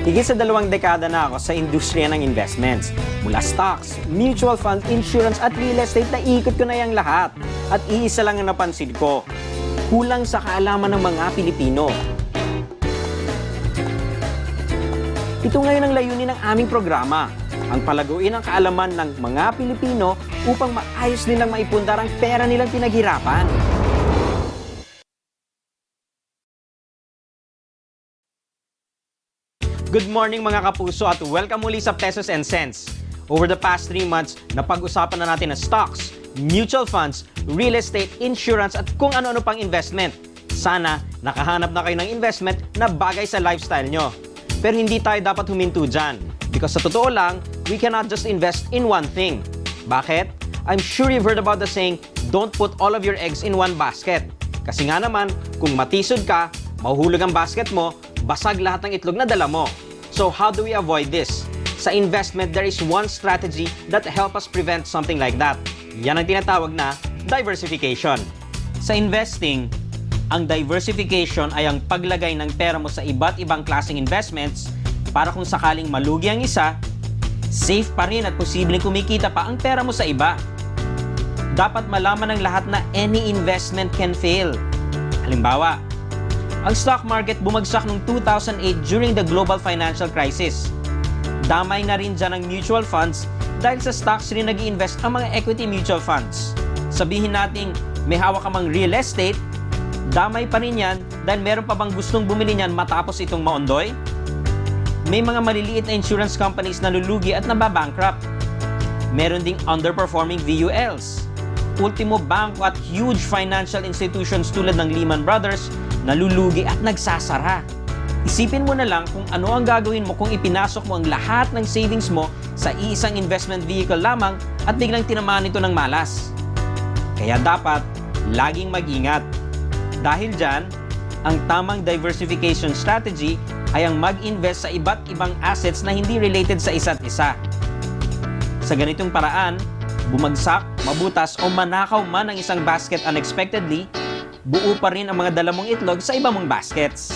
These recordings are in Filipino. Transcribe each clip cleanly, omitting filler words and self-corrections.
Higit sa 2 dekada na ako sa industriya ng investments. Mula stocks, mutual funds, insurance at real estate na ikot ko na yung lahat. At iisa lang ang napansin ko, kulang sa kaalaman ng mga Pilipino. Ito ngayon ang layunin ng aming programa, ang palaguin ang kaalaman ng mga Pilipino upang maayos nilang maipundar ang pera nilang pinaghirapan. Good morning mga kapuso at welcome muli sa Pesos and Cents. Over the past 3 months, napag-usapan na natin ang stocks, mutual funds, real estate, insurance at kung ano-ano pang investment. Sana nakahanap na kayo ng investment na bagay sa lifestyle nyo. Pero hindi tayo dapat huminto dyan. Because sa totoo lang, we cannot just invest in one thing. Bakit? I'm sure you've heard about the saying, don't put all of your eggs in one basket. Kasi nga naman, kung matisod ka, mahuhulog ang basket mo, basag lahat ng itlog na dala mo. So how do we avoid this? Sa investment, there is one strategy that help us prevent something like that. Yan ang tinatawag na diversification. Sa investing, ang diversification ay ang paglagay ng pera mo sa iba't ibang klaseng investments para kung sakaling malugi ang isa, safe pa rin at posibleng kumikita pa ang pera mo sa iba. Dapat malaman ng lahat na any investment can fail. Halimbawa, ang stock market bumagsak noong 2008 during the global financial crisis. Damay na rin dyan ang mutual funds dahil sa stocks rin nag-i-invest ang mga equity mutual funds. Sabihin nating may hawak ka mang real estate, damay pa rin yan dahil meron pa bang gustong bumili niyan matapos itong maondoy? May mga maliliit na insurance companies na lulugi at nababankrupt. Meron ding underperforming VULs. Ultimo Banco at huge financial institutions tulad ng Lehman Brothers nalulugi at nagsasara. Isipin mo na lang kung ano ang gagawin mo kung ipinasok mo ang lahat ng savings mo sa iisang investment vehicle lamang at biglang tinamaan ito ng malas. Kaya dapat laging mag-ingat. Dahil dyan, ang tamang diversification strategy ay ang mag-invest sa iba't ibang assets na hindi related sa isa't isa. Sa ganitong paraan, bumagsak, mabutas o manakaw man ang isang basket unexpectedly, buo pa rin ang mga dala mong itlog sa iba mong baskets.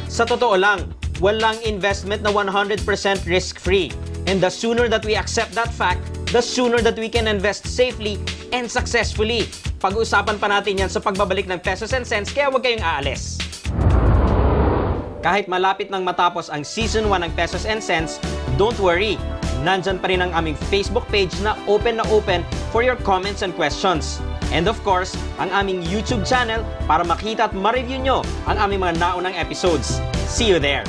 Sa totoo lang, walang investment na 100% risk-free. And the sooner that we accept that fact, the sooner that we can invest safely and successfully. Pag-uusapan pa natin yan sa pagbabalik ng Pesos and Cents, kaya huwag kayong aalis. Kahit malapit nang matapos ang Season 1 ng Pesos and Cents, don't worry. Nandyan pa rin ang aming Facebook page na open for your comments and questions. And of course, ang aming YouTube channel para makita at ma-review nyo ang aming mga naunang episodes. See you there!